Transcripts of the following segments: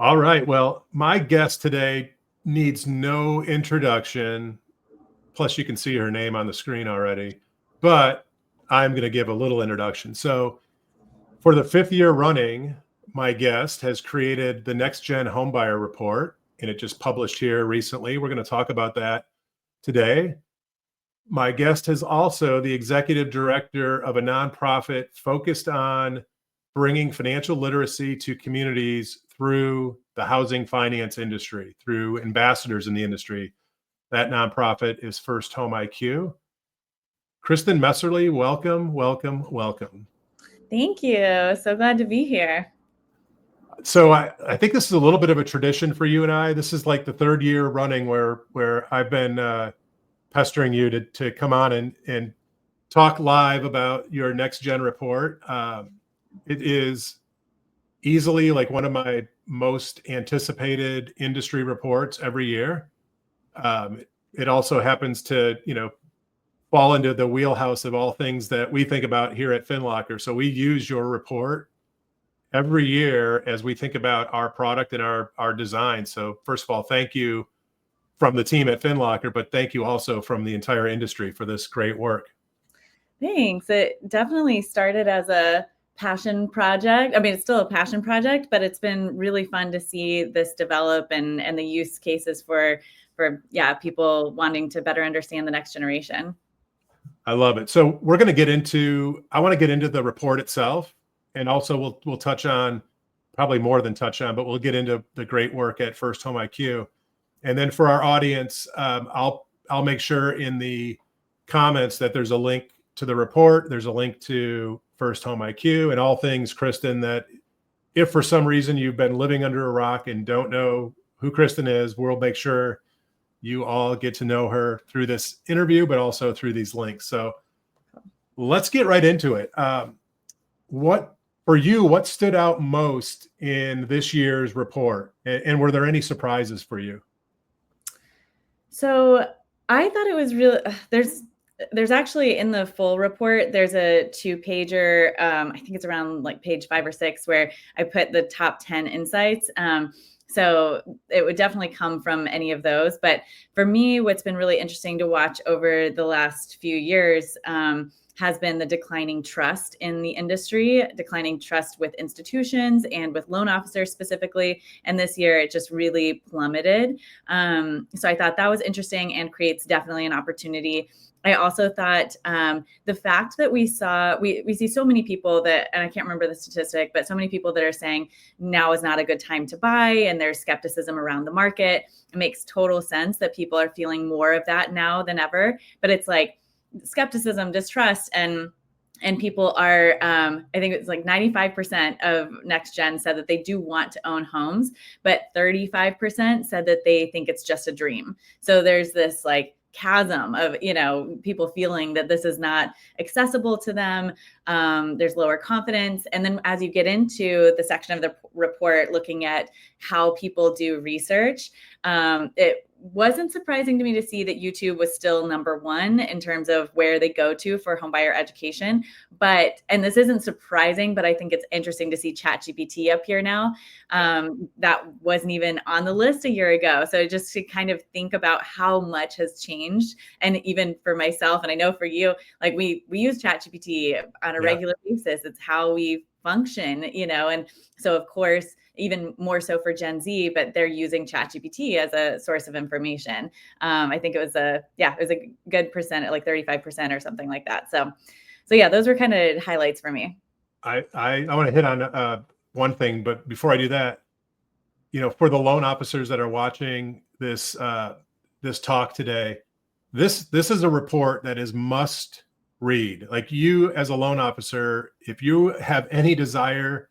All right. Well, my guest today needs no introduction. Plus, you can see her name on the screen already, but I'm going to give a little introduction. So, for the fifth year running, my guest has created the NextGen Homebuyer Report, and it just published here recently. We're going to talk about that today. My guest is also the executive director of a nonprofit focused on bringing financial literacy to communities through the housing finance industry, through ambassadors in the industry. That nonprofit is First Home IQ. Kristen Messerli, welcome, welcome, welcome. Thank you. So glad to be here. So I think this is a little bit of a tradition for you and I. This is like the third year running where I've been pestering you to come on and talk live about your NextGen report. It is easily like one of my most anticipated industry reports every year. It also happens to, fall into the wheelhouse of all things that we think about here at FinLocker. So we use your report every year as we think about our product and our design. So first of all, thank you from the team at FinLocker, but thank you also from the entire industry for this great work. Thanks. It definitely started as a passion project. I mean, it's still a passion project, but it's been really fun to see this develop and the use cases for people wanting to better understand the next generation. I love it. So we're going to I want to get into the report itself, and also we'll touch on, probably more than touch on, but we'll get into the great work at First Home IQ. And then for our audience, I'll make sure in the comments that there's a link to the report. There's a link to First Home IQ and all things Kristin, that if for some reason you've been living under a rock and don't know who Kristin is, we'll make sure you all get to know her through this interview, but also through these links. So let's get right into it. What stood out most in this year's report? And were there any surprises for you? So I thought it was really, there's actually in the full report, there's a 2-pager. I think it's around like page 5 or 6, where I put the top 10 insights. So it would definitely come from any of those. But for me, what's been really interesting to watch over the last few years has been the declining trust in the industry, declining trust with institutions and with loan officers specifically. And this year, it just really plummeted. So I thought that was interesting and creates definitely an opportunity. I also thought the fact that we see so many people that, and I can't remember the statistic, but so many people that are saying now is not a good time to buy, and there's skepticism around the market. It makes total sense that people are feeling more of that now than ever. But it's like skepticism, distrust, and people are, I think it's like 95% of NextGen said that they do want to own homes, but 35% said that they think it's just a dream. So there's this like chasm of, people feeling that this is not accessible to them. There's lower confidence. And then as you get into the section of the report looking at how people do research, it wasn't surprising to me to see that YouTube was still number 1 in terms of where they go to for homebuyer education. And this isn't surprising, but I think it's interesting to see ChatGPT up here now. That wasn't even on the list a year ago. So just to kind of think about how much has changed. And even for myself, and I know for you, like we use ChatGPT on a regular basis. It's how we function, and so of course, even more so for Gen Z, but they're using ChatGPT as a source of information. I think it was a good percent, like 35% or something like that. So yeah, those were kind of highlights for me. I want to hit on one thing, but before I do that, for the loan officers that are watching this talk today, this is a report that is must read. Like, you as a loan officer, if you have any desire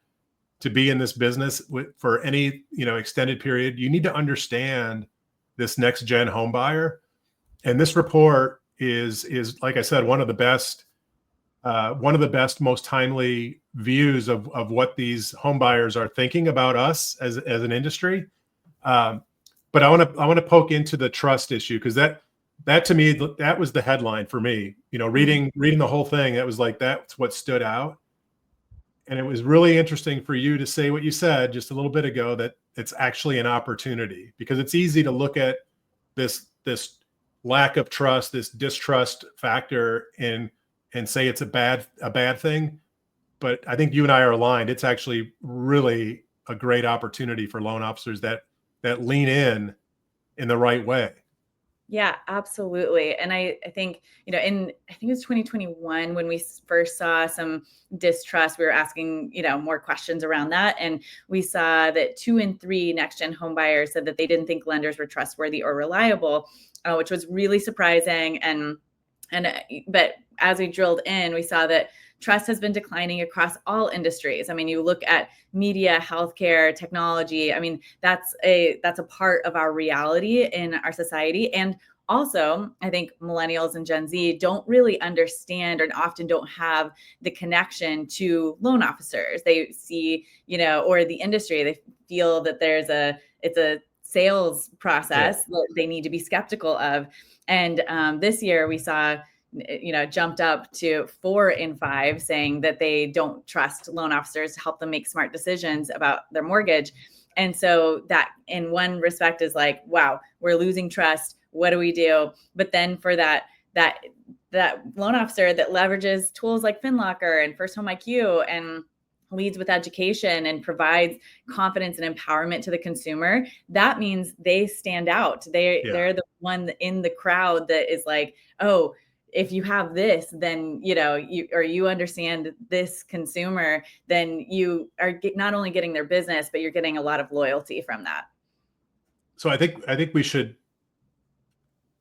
to be in this business for any extended period, you need to understand this NextGen home buyer. And this report is like I said, one of the best, most timely views of what these home buyers are thinking about us as an industry. But I want to poke into the trust issue, because that to me, that was the headline for me. Reading the whole thing, that was like, that's what stood out. And it was really interesting for you to say what you said just a little bit ago, that it's actually an opportunity, because it's easy to look at this lack of trust, this distrust factor, and say it's a bad thing. But I think you and I are aligned. It's actually really a great opportunity for loan officers that lean in the right way. Yeah, absolutely. And I think, I think it was 2021 when we first saw some distrust. We were asking, more questions around that. And we saw that 2 in 3 NextGen homebuyers said that they didn't think lenders were trustworthy or reliable, which was really surprising. But as we drilled in, we saw that trust has been declining across all industries. I mean, you look at media, healthcare, technology. I mean, that's a part of our reality in our society. And also, I think millennials and Gen Z don't really understand, or often don't have the connection to loan officers. They see, or the industry, they feel that it's a sales process that they need to be skeptical of. And this year we saw, jumped up to 4 in 5 saying that they don't trust loan officers to help them make smart decisions about their mortgage. And so that in one respect is like, wow, we're losing trust. What do we do? But then for that loan officer that leverages tools like FinLocker and First Home IQ and leads with education and provides confidence and empowerment to the consumer, that means they stand out. They're the one in the crowd that is like, oh, if you have this, then, you understand this consumer, then you are not only getting their business, but you're getting a lot of loyalty from that. So I think we should,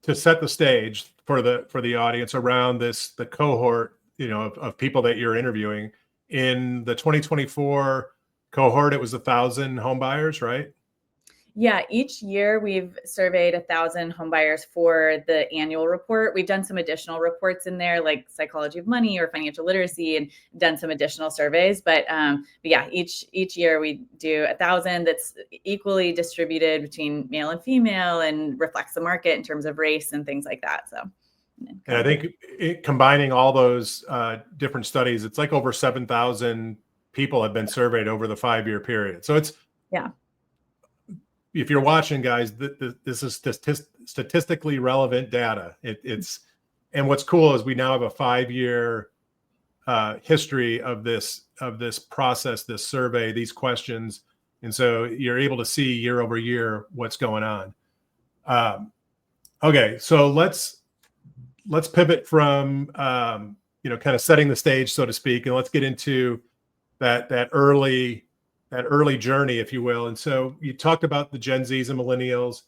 to set the stage for the audience around the cohort, of people that you're interviewing in the 2024 cohort, it was 1,000 home buyers, right? Yeah, each year we've surveyed 1,000 home buyers for the annual report. We've done some additional reports in there, like psychology of money or financial literacy, and done some additional surveys. But yeah, each year we do 1,000 that's equally distributed between male and female, and reflects the market in terms of race and things like that. So, and I think combining all those different studies, it's like over 7,000 people have been surveyed over the 5-year period. So it's, if you're watching, guys, this is statistically relevant data. And what's cool is we now have a 5-year history of this process, this survey, these questions, and so you're able to see year over year what's going on. Okay, so let's pivot from kind of setting the stage, so to speak, and let's get into that early journey, if you will. And so you talked about the Gen Zs and Millennials.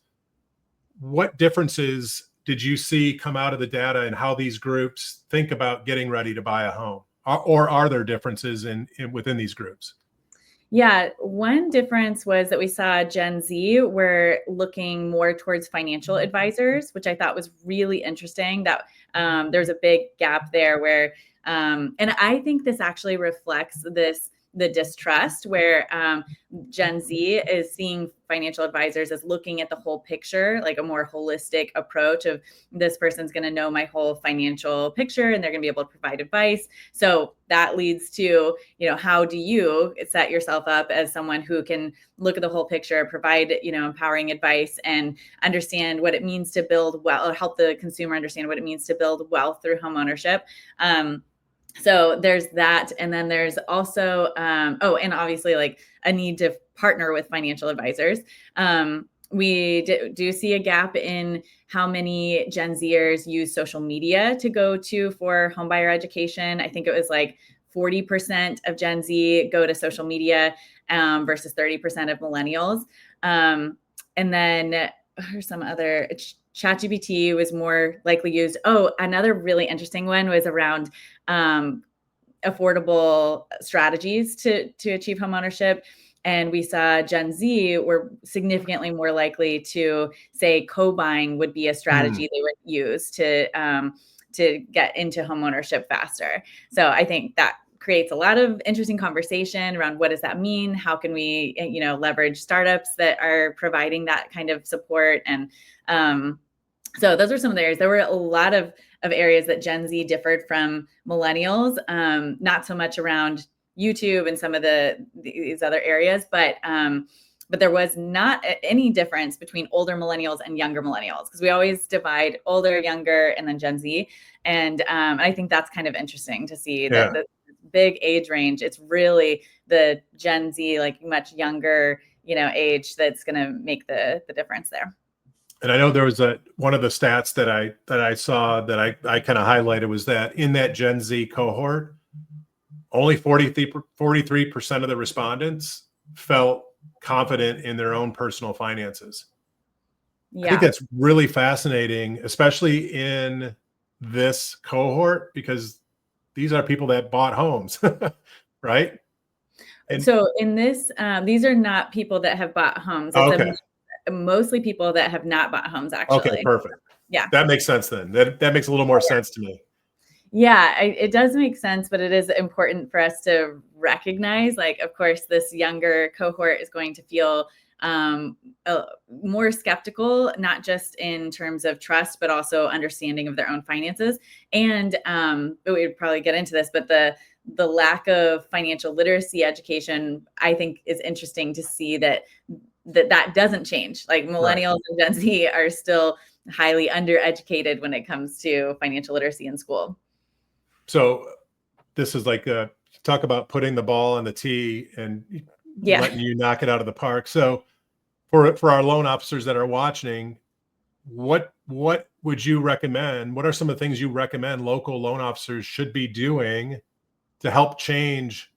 What differences did you see come out of the data and how these groups think about getting ready to buy a home? Or are there differences within these groups? Yeah, one difference was that we saw Gen Z were looking more towards financial advisors, which I thought was really interesting. That there's a big gap there where, and I think this actually reflects the distrust, where Gen Z is seeing financial advisors as looking at the whole picture, like a more holistic approach of, this person's going to know my whole financial picture and they're going to be able to provide advice. So that leads to, how do you set yourself up as someone who can look at the whole picture, provide, empowering advice, and understand what it means to build wealth, or help the consumer understand what it means to build wealth through homeownership. So there's that. And then there's also, and obviously like a need to partner with financial advisors. We do see a gap in how many Gen Zers use social media to go to for homebuyer education. I think it was like 40% of Gen Z go to social media versus 30% of millennials. And then here's some other, ChatGPT was more likely used. Oh, another really interesting one was around affordable strategies to achieve homeownership. And we saw Gen Z were significantly more likely to say co-buying would be a strategy they would use to get into homeownership faster. So I think that creates a lot of interesting conversation around what does that mean? How can we, leverage startups that are providing that kind of support? And so those were some of the areas. There were a lot of areas that Gen Z differed from millennials, not so much around YouTube and some of these other areas, but there was not any difference between older millennials and younger millennials, because we always divide older, younger, and then Gen Z. And I think that's kind of interesting to see that the big age range, it's really the Gen Z, like much younger, age, that's going to make the difference there. And I know there was one of the stats that I saw that I kind of highlighted was that in that Gen Z cohort, only 43% of the respondents felt confident in their own personal finances. Yeah. I think that's really fascinating, especially in this cohort, because these are people that bought homes, right? And so in this, these are not people that have bought homes. It's mostly people that have not bought homes, actually. Okay, perfect. Yeah. That makes sense then. That makes a little more sense to me. Yeah, it does make sense, but it is important for us to recognize, like, of course, this younger cohort is going to feel more skeptical, not just in terms of trust, but also understanding of their own finances. And we would probably get into this, but the lack of financial literacy education, I think, is interesting to see that doesn't change. Like, millennials and Gen Z are still highly undereducated when it comes to financial literacy in school. So this is like talk about putting the ball on the tee and letting you knock it out of the park. So for our loan officers that are watching, what would you recommend? What are some of the things you recommend local loan officers should be doing to help change,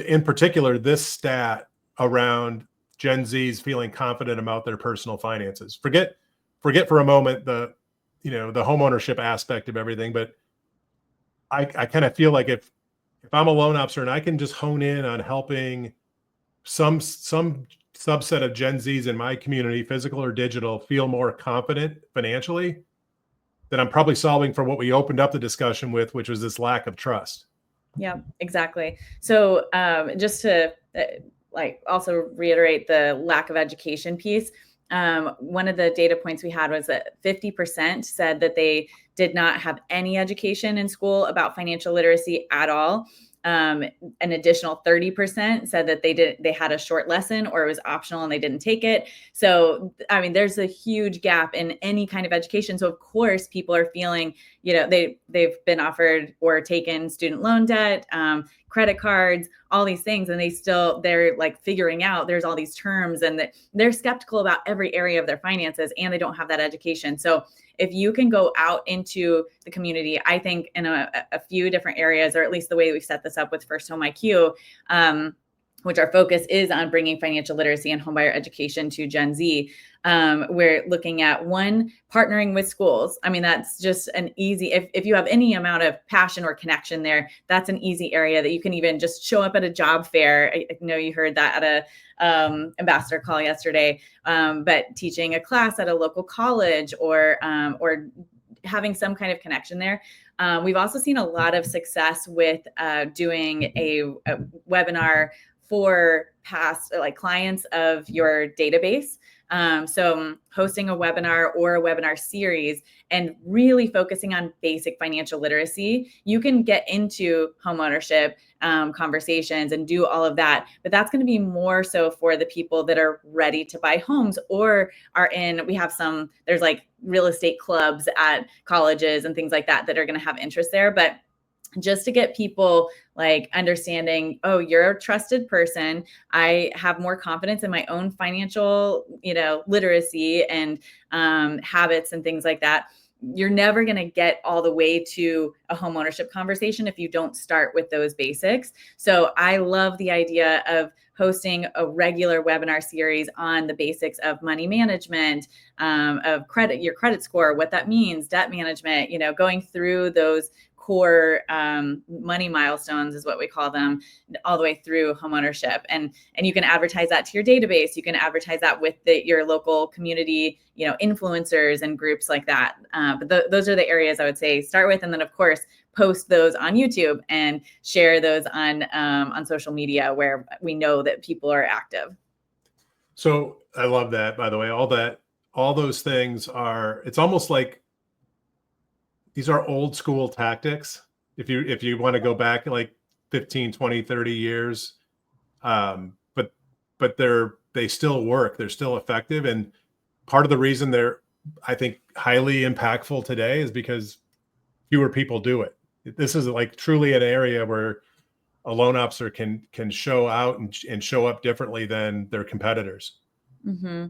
in particular, this stat around Gen Z's feeling confident about their personal finances? Forget for a moment the homeownership aspect of everything, but I kind of feel like if I'm a loan officer and I can just hone in on helping some subset of Gen Zs in my community, physical or digital, feel more confident financially, then I'm probably solving for what we opened up the discussion with, which was this lack of trust. Yeah, exactly. So just to also reiterate the lack of education piece, one of the data points we had was that 50% said that they did not have any education in school about financial literacy at all. An additional 30% said that they had a short lesson, or it was optional and they didn't take it. So, I mean, there's a huge gap in any kind of education. So of course people are feeling, they've been offered or taken student loan debt, credit cards, all these things, and they're like figuring out there's all these terms, and they're skeptical about every area of their finances, and they don't have that education. So if you can go out into the community, I think in a few different areas, or at least the way we've set this up with First Home IQ, which our focus is on bringing financial literacy and homebuyer education to Gen Z. We're looking at partnering with schools. I mean, that's just an easy, if you have any amount of passion or connection there, that's an easy area that you can even just show up at a job fair. I know you heard that at a ambassador call yesterday, but teaching a class at a local college or having some kind of connection there. We've also seen a lot of success with doing a webinar for past clients of your database. So hosting a webinar or a webinar series and really focusing on basic financial literacy, you can get into homeownership conversations and do all of that. But that's going to be more so for the people that are ready to buy homes or there's like real estate clubs at colleges and things like that are going to have interest there. But just to get people like understanding, oh, you're a trusted person. I have more confidence in my own financial, literacy and habits and things like that. You're never going to get all the way to a homeownership conversation if you don't start with those basics. So I love the idea of hosting a regular webinar series on the basics of money management, of credit, your credit score, what that means, debt management, going through those core money milestones is what we call them, all the way through homeownership. And you can advertise that to your database. You can advertise that with your local community, influencers and groups like that. But those are the areas I would say start with. And then of course, post those on YouTube and share those on social media where we know that people are active. So I love that, by the way, all those things it's almost like these are old school tactics. If you want to go back, like 15, 20, 30 years. But they still work. They're still effective. And part of the reason they're, I think, highly impactful today is because fewer people do it. This is like truly an area where a loan officer can show out and show up differently than their competitors. Mm-hmm.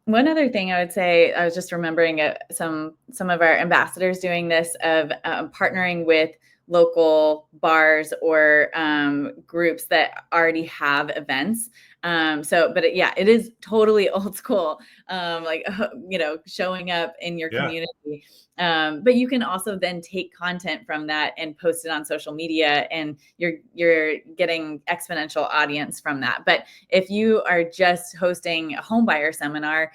One other thing I would say, I was just remembering some of our ambassadors doing this of partnering with local bars or groups that already have events. But it is totally old school, showing up in your community. But you can also then take content from that and post it on social media, and you're getting exponential audience from that. But if you are just hosting a home buyer seminar,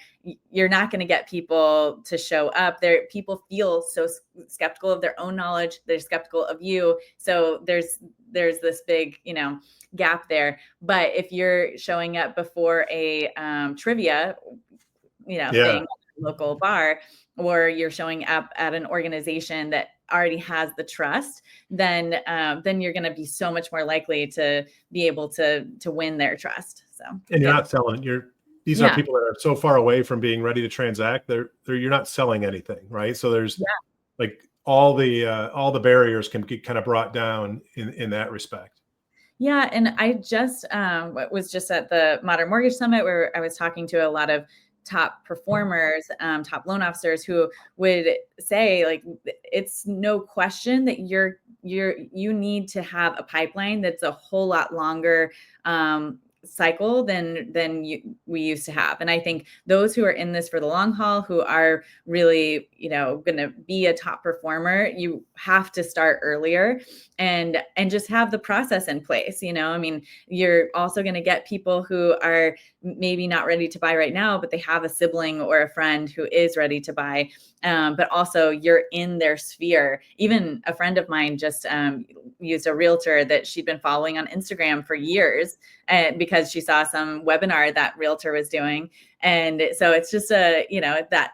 you're not going to get people to show up there. People feel so skeptical of their own knowledge. They're skeptical of you. So there's this big, gap there. But if you're showing up before a trivia, thing at a local bar, or you're showing up at an organization that already has the trust, then you're going to be so much more likely to be able to win their trust. So, and you're not selling. These are people that are so far away from being ready to transact. You're not selling anything, right? So there's like all the barriers can get kind of brought down in that respect. Yeah. And I just was just at the Modern Mortgage Summit where I was talking to a lot of top performers, top loan officers who would say, like, it's no question that you need to have a pipeline that's a whole lot longer cycle than we used to have. And I think those who are in this for the long haul, who are really, going to be a top performer, you have to start earlier and just have the process in place. You're also going to get people who are maybe not ready to buy right now, but they have a sibling or a friend who is ready to buy. But also you're in their sphere. Even a friend of mine just used a realtor that she'd been following on Instagram for years, because she saw some webinar that realtor was doing. And so it's just that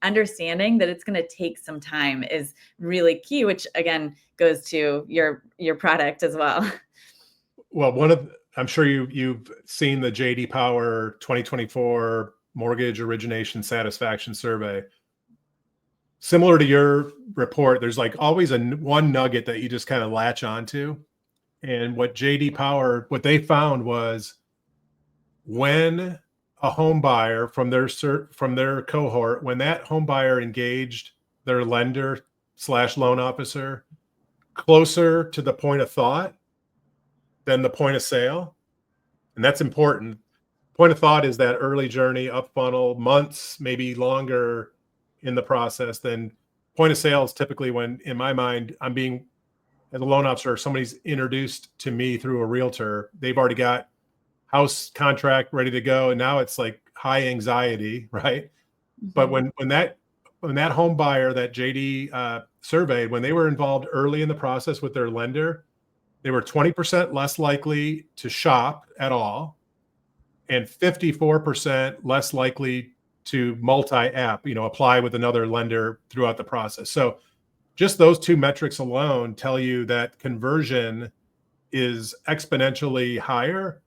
understanding that it's going to take some time is really key, which again goes to your product as well. Well, I'm sure you've seen the JD Power 2024 Mortgage Origination Satisfaction Survey. Similar to your report, there's like always one nugget that you just kind of latch onto. And what JD Power, what they found was when a home buyer from their cohort, when that home buyer engaged their lender / loan officer closer to the point of thought than the point of sale, and that's important. Point of thought is that early journey, up funnel, months, maybe longer in the process. Then point of sale is typically when, in my mind, as a loan officer, somebody's introduced to me through a realtor. They've already got house contract ready to go, and now it's like high anxiety, right? Mm-hmm. But when that home buyer that JD surveyed, when they were involved early in the process with their lender, they were 20% less likely to shop at all, and 54% less likely to multi-app, apply with another lender throughout the process. So just those two metrics alone tell you that conversion is exponentially higher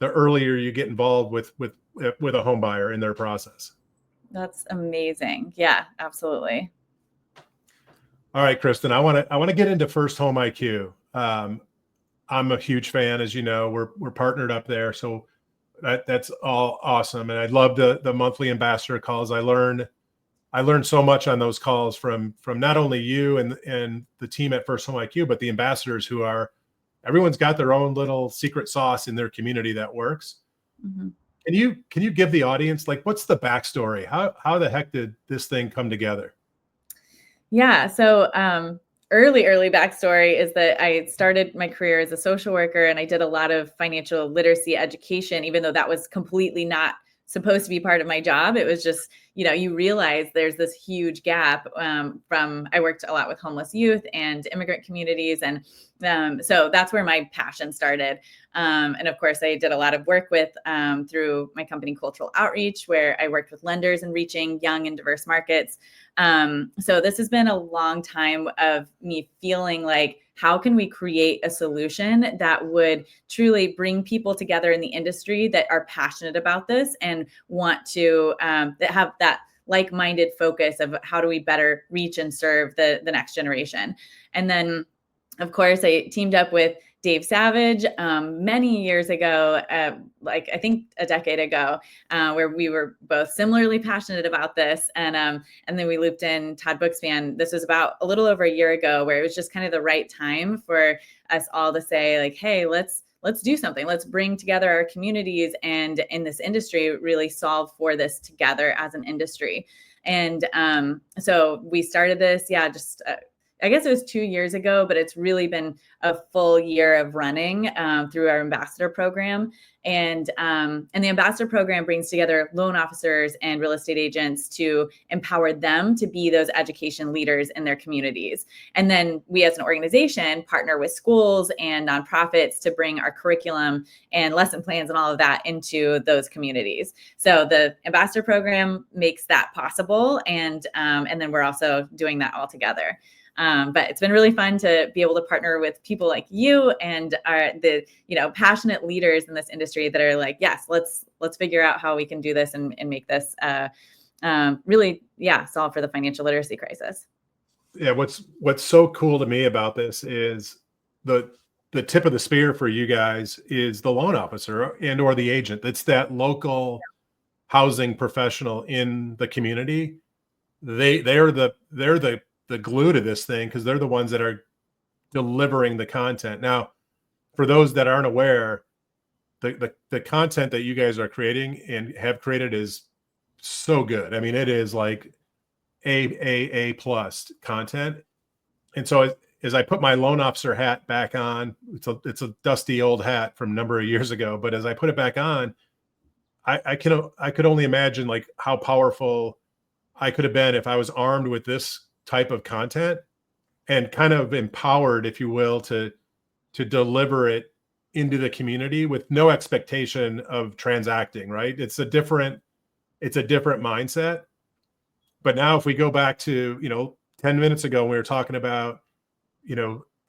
the earlier you get involved with a home buyer in their process. That's amazing. Yeah, absolutely. All right, Kristen, I want to get into First Home IQ. I'm a huge fan, as you know. We're partnered up there, so that's all awesome. And I love the monthly ambassador calls. I learned so much on those calls from not only you and the team at First Home IQ, but the ambassadors who are, everyone's got their own little secret sauce in their community that works. Mm-hmm. Can you give the audience, like, what's the backstory? How the heck did this thing come together? Yeah. So early backstory is that I started my career as a social worker, and I did a lot of financial literacy education, even though that was completely not supposed to be part of my job. It was just, you realize there's this huge gap I worked a lot with homeless youth and immigrant communities. And so that's where my passion started. And of course, I did a lot of work with through my company, Cultural Outreach, where I worked with lenders and reaching young and diverse markets. So this has been a long time of me feeling like, how can we create a solution that would truly bring people together in the industry that are passionate about this and want to that have that like-minded focus of how do we better reach and serve the next generation. And then, of course, I teamed up with Dave Savage many years ago, like I think a decade ago, where we were both similarly passionate about this. And then we looped in Todd Bookspan. This was about a little over a year ago, where it was just kind of the right time for us all to say, like, hey, let's do something. Let's bring together our communities and in this industry really solve for this together as an industry. And so we started this, just I guess it was 2 years ago, but it's really been a full year of running through our ambassador program. And the ambassador program brings together loan officers and real estate agents to empower them to be those education leaders in their communities. And then we as an organization partner with schools and nonprofits to bring our curriculum and lesson plans and all of that into those communities. So the ambassador program makes that possible. And then we're also doing that all together. But it's been really fun to be able to partner with people like you and the passionate leaders in this industry that are like, yes, let's figure out how we can do this and make this really solve for the financial literacy crisis. Yeah, what's so cool to me about this is the tip of the spear for you guys is the loan officer and or the agent. That's that local housing professional in the community. They're the glue to this thing because they're the ones that are delivering the content. Now, for those that aren't aware, the content that you guys are creating and have created is so good. I mean, it is like A plus content. And so as I put my loan officer hat back on, it's a dusty old hat from a number of years ago, but as I put it back on, I could only imagine like how powerful I could have been if I was armed with this type of content and kind of empowered, if you will, to deliver it into the community with no expectation of transacting, right? It's a different mindset. But now if we go back to, 10 minutes ago, when we were talking about,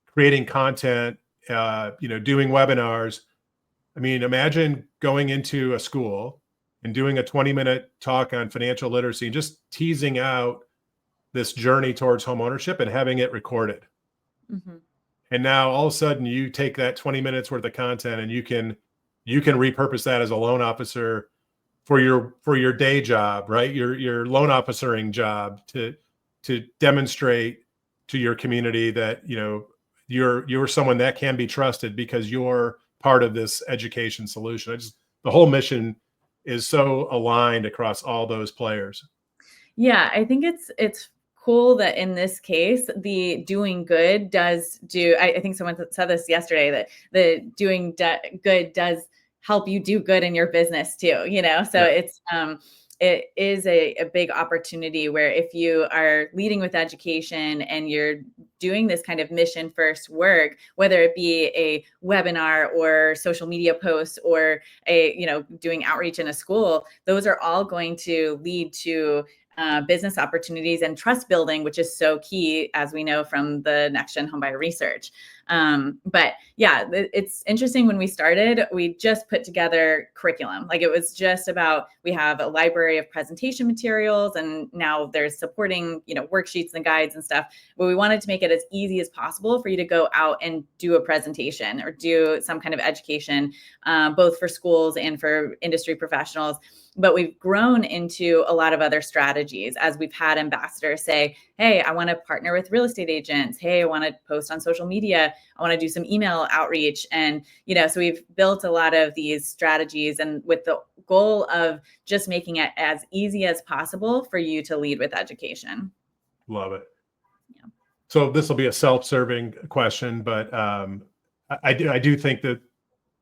creating content, doing webinars. I mean, imagine going into a school and doing a 20-minute talk on financial literacy and just teasing out this journey towards homeownership and having it recorded. Mm-hmm. And now all of a sudden you take that 20 minutes worth of content and you can repurpose that as a loan officer for your day job, right? Your loan officering job to demonstrate to your community that, you're someone that can be trusted because you're part of this education solution. The whole mission is so aligned across all those players. Yeah, I think it's cool that in this case, the doing good does do, I think someone said this yesterday, that the doing good does help you do good in your business too, so yeah. It is a big opportunity where if you are leading with education and you're doing this kind of mission first work, whether it be a webinar or social media posts or doing outreach in a school, those are all going to lead to business opportunities and trust building, which is so key, as we know from the NextGen Homebuyer research. But yeah, it's interesting. When we started, we just put together curriculum. Like it was just about, we have a library of presentation materials and now there's supporting, worksheets and guides and stuff. But we wanted to make it as easy as possible for you to go out and do a presentation or do some kind of education, both for schools and for industry professionals. But we've grown into a lot of other strategies as we've had ambassadors say, hey, I want to partner with real estate agents. Hey, I want to post on social media. I want to do some email outreach. And, so we've built a lot of these strategies and with the goal of just making it as easy as possible for you to lead with education. Love it. Yeah. So this will be a self-serving question, but I do think that,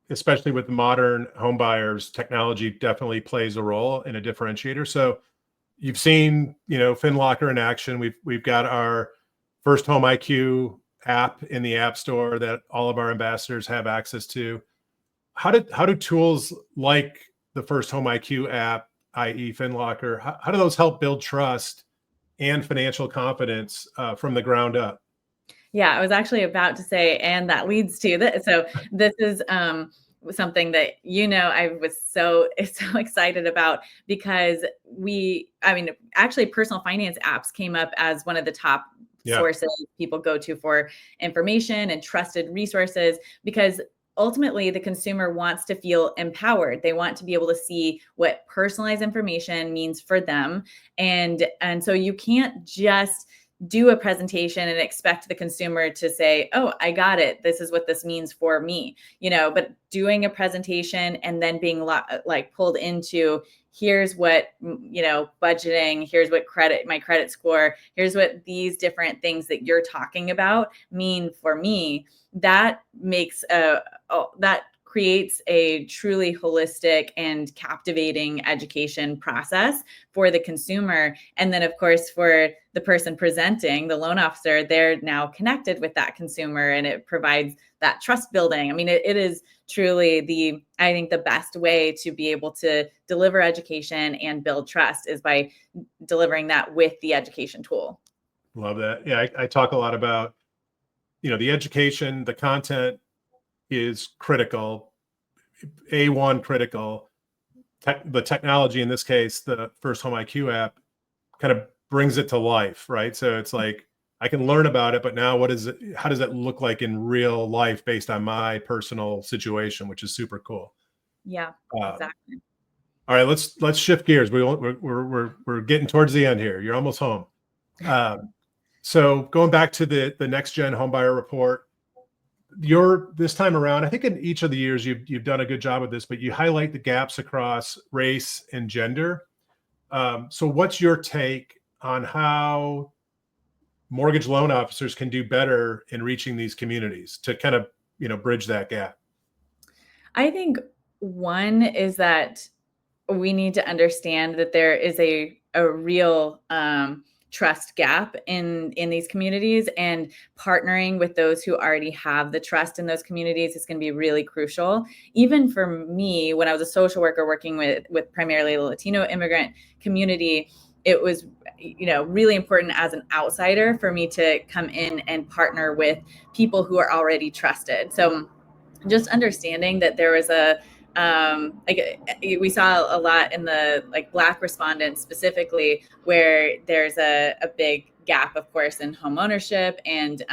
especially with modern home buyers, technology definitely plays a role in a differentiator. So you've seen, FinLocker in action. We've got our First Home IQ app in the App Store that all of our ambassadors have access to. How do tools like the First Home IQ app, i.e. FinLocker, how do those help build trust and financial confidence from the ground up? Yeah, I was actually about to say, and that leads to that. So this is something that I was so so excited about because I mean, actually, personal finance apps came up as one of the top Yeah. sources people go to for information and trusted resources because ultimately the consumer wants to feel empowered. They want to be able to see what personalized information means for them, and so you can't just do a presentation and expect the consumer to say, "Oh, I got it. This is what this means for me." But doing a presentation and then being like pulled into, here's what, budgeting, here's what my credit score, here's what these different things that you're talking about mean for me. That makes that creates a truly holistic and captivating education process for the consumer. And then, of course, for the person presenting, the loan officer, they're now connected with that consumer and it provides that trust building. I mean, it is truly I think the best way to be able to deliver education and build trust is by delivering that with the education tool. Love that. Yeah, I talk a lot about, the education, the content is critical, A1 critical. The technology, in this case, the First Home IQ app, kind of brings it to life, right? So it's like I can learn about it, but now how does it look like in real life based on my personal situation, which is super cool. Yeah, Um, exactly. all right, let's shift gears. We're getting towards the end here. You're almost home. So going back to the NextGen Homebuyer Report, this time around, I think in each of the years you've done a good job of this, but you highlight the gaps across race and gender. So what's your take on how mortgage loan officers can do better in reaching these communities to kind of, bridge that gap? I think one is that we need to understand that there is a real trust gap in these communities, and partnering with those who already have the trust in those communities is going to be really crucial. Even for me, when I was a social worker working with primarily the Latino immigrant community, it was really important as an outsider for me to come in and partner with people who are already trusted. So just understanding that there was we saw a lot in the Black respondents specifically, where there's a big gap, of course, in home ownership and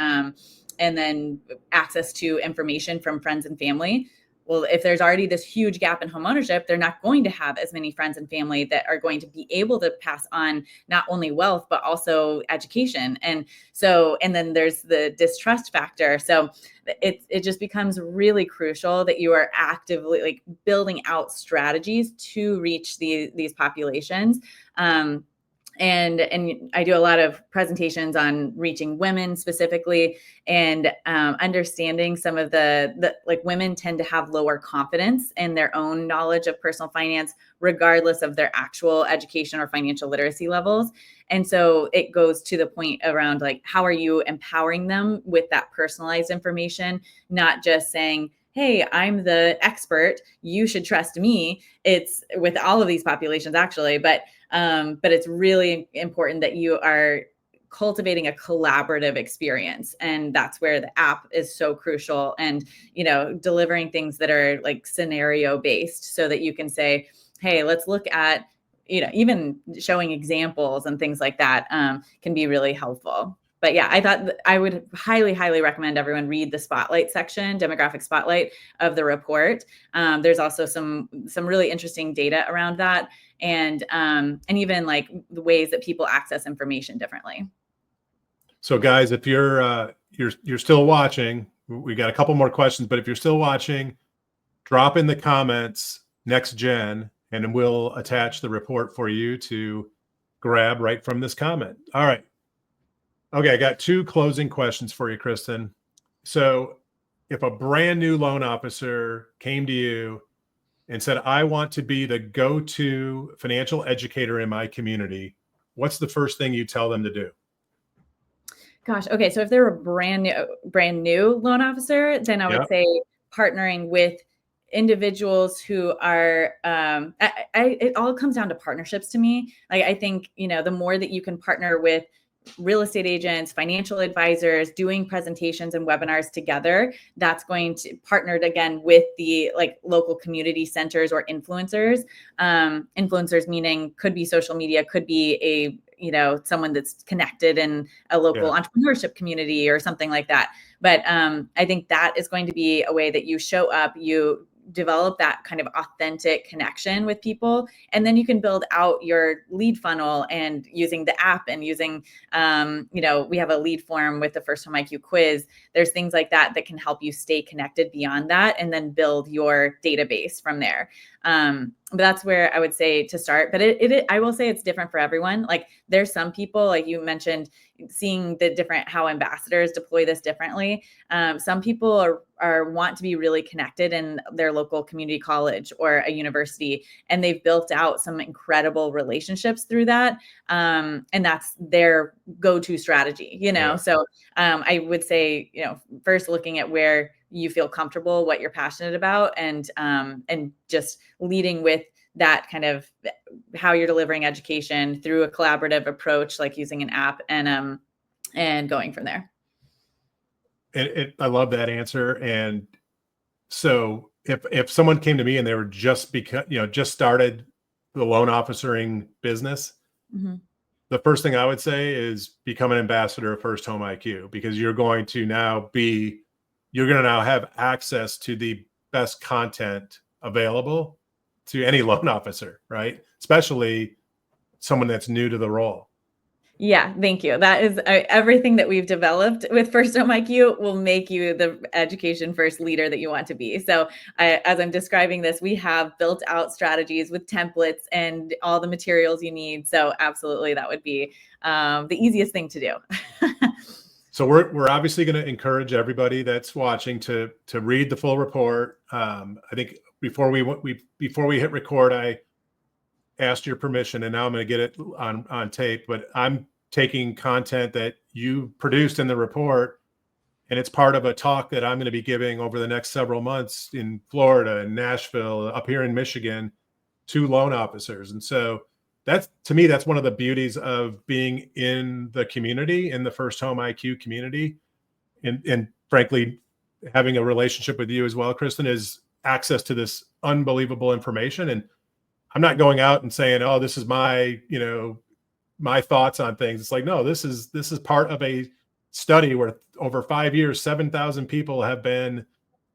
then access to information from friends and family. Well, if there's already this huge gap in home ownership, they're not going to have as many friends and family that are going to be able to pass on not only wealth, but also education. And then there's the distrust factor. So it just becomes really crucial that you are actively building out strategies to reach these populations. And I do a lot of presentations on reaching women specifically, and understanding some of the women tend to have lower confidence in their own knowledge of personal finance, regardless of their actual education or financial literacy levels. And so it goes to the point around how are you empowering them with that personalized information, not just saying, "Hey, I'm the expert, you should trust me." It's with all of these populations actually, but it's really important that you are cultivating a collaborative experience, and that's where the app is so crucial. And delivering things that are scenario based, so that you can say, "Hey, let's look at," even showing examples and things like that can be really helpful. But yeah, I thought I would highly, highly recommend everyone read the spotlight section, demographic spotlight of the report. There's also some really interesting data around that, and even the ways that people access information differently. So guys, if you're still watching, we got a couple more questions, but if you're still watching, drop in the comments next gen, and then we'll attach the report for you to grab right from this comment. All right. Okay, I got two closing questions for you, Kristen. So if a brand new loan officer came to you and said, "I want to be the go-to financial educator in my community," what's the first thing you tell them to do? Gosh, okay. So if they're a brand new loan officer, then I would Yeah. say partnering with individuals who are it all comes down to partnerships to me. I think the more that you can partner with real estate agents, financial advisors doing presentations and webinars together. That's going to partnered again with the like local community centers or influencers. Influencers meaning could be social media, could be a someone that's connected in a local entrepreneurship community or something like that. But I think that is going to be a way that you show up, you develop that kind of authentic connection with people, and then you can build out your lead funnel and using the app and using we have a lead form with the First Home IQ quiz. There's things like that that can help you stay connected beyond that and then build your database from there. But that's where I would say to start. But I will say it's different for everyone. Like there's some people, like you mentioned, seeing the different how ambassadors deploy this differently. Some people are want to be really connected in their local community college or a university, and they've built out some incredible relationships through that. And that's their go-to strategy, So I would say, first looking at where you feel comfortable, what you're passionate about, and just leading with that kind of how you're delivering education through a collaborative approach, like using an app and going from there. I love that answer. And so if someone came to me and they were just started the loan officering business, mm-hmm. the first thing I would say is become an ambassador of First Home IQ, because you're going to now have access to the best content available to any loan officer, right? Especially someone that's new to the role. Yeah, thank you. That is everything that we've developed with First Home IQ will make you the education first leader that you want to be. So as I'm describing this, we have built out strategies with templates and all the materials you need. So absolutely, that would be the easiest thing to do. So we're obviously going to encourage everybody that's watching to read the full report. I think before we hit record, I asked your permission, and now I'm going to get it on tape. But I'm taking content that you produced in the report, and it's part of a talk that I'm going to be giving over the next several months in Florida and Nashville, up here in Michigan, to loan officers. And so to me, that's one of the beauties of being in the community, in the First Home IQ community, and frankly, having a relationship with you as well, Kristen, is access to this unbelievable information. And I'm not going out and saying, "Oh, this is my thoughts on things." It's like, no, this is part of a study where over 5 years, 7,000 people have been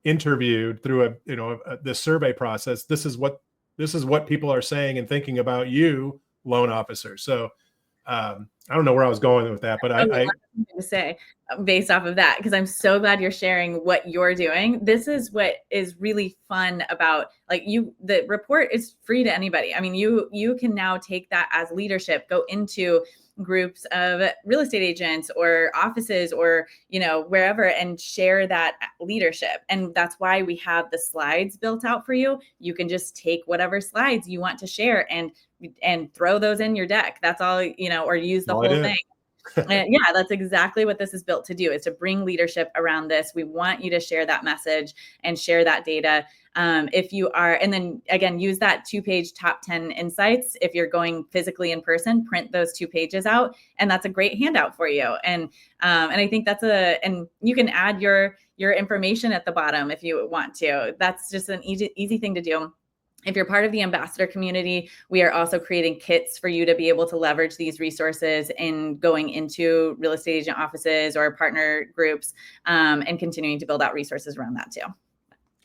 interviewed through this survey process. This is what people are saying and thinking about you, loan officers. So I don't know where I was going with that, but I to say based off of that, because I'm so glad you're sharing what you're doing. This is what is really fun about the report is free to anybody. I mean, you can now take that as leadership, go into groups of real estate agents or offices or wherever, and share that leadership. And that's why we have the slides built out for you. You can just take whatever slides you want to share and throw those in your deck. That's all, or use the whole thing. And yeah, that's exactly what this is built to do, is to bring leadership around this. We want you to share that message and share that data. If you are, and then again, use that 2-page top 10 insights. If you're going physically in person, print those 2 pages out, and that's a great handout for you. And I think and you can add your information at the bottom if you want to. That's just an easy thing to do. If you're part of the ambassador community, we are also creating kits for you to be able to leverage these resources in going into real estate agent offices or partner groups, and continuing to build out resources around that too.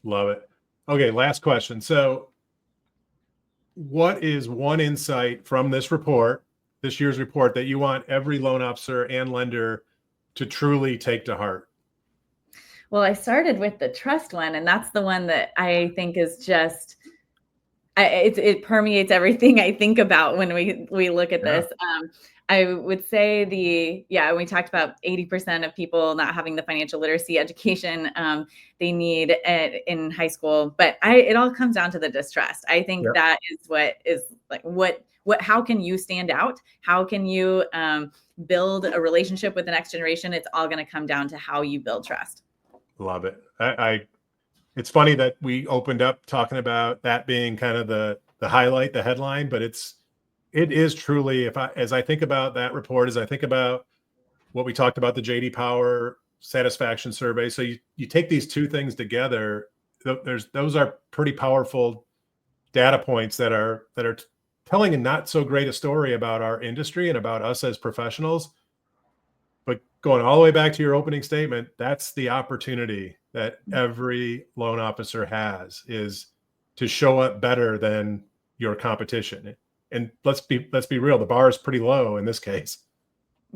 Love it. Okay, last question. So what is one insight from this year's report, that you want every loan officer and lender to truly take to heart? Well, I started with the trust one, and that's the one that I think is just, it permeates everything I think about when we look at this. I would say we talked about 80% of people not having the financial literacy education they need in high school, but it all comes down to the distrust. I think that is what is how can you stand out? How can you build a relationship with the next generation? It's all going to come down to how you build trust. Love it. It's funny that we opened up talking about that being kind of the headline, but it is truly, as I think about that report, as I think about what we talked about, the JD Power satisfaction survey. So you take these two things together, those are pretty powerful data points that are telling a not so great a story about our industry and about us as professionals. But going all the way back to your opening statement, that's the opportunity that every loan officer has, is to show up better than your competition. And let's be real, the bar is pretty low in this case.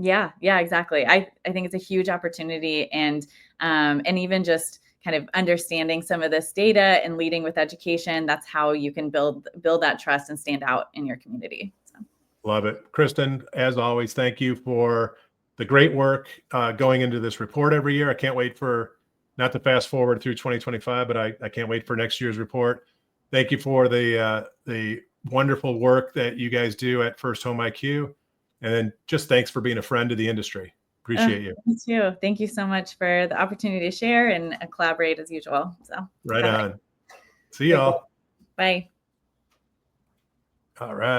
Yeah, exactly. I think it's a huge opportunity, and even just kind of understanding some of this data and leading with education, that's how you can build that trust and stand out in your community. So. Love it. Kristen, as always, thank you for the great work going into this report every year. I can't wait for, not to fast forward through 2025, but I can't wait for next year's report. Thank you for the wonderful work that you guys do at First Home IQ. And then just thanks for being a friend to the industry. Appreciate you. Me too. Thank you so much for the opportunity to share and collaborate as usual. So right on. See y'all. Bye. All right.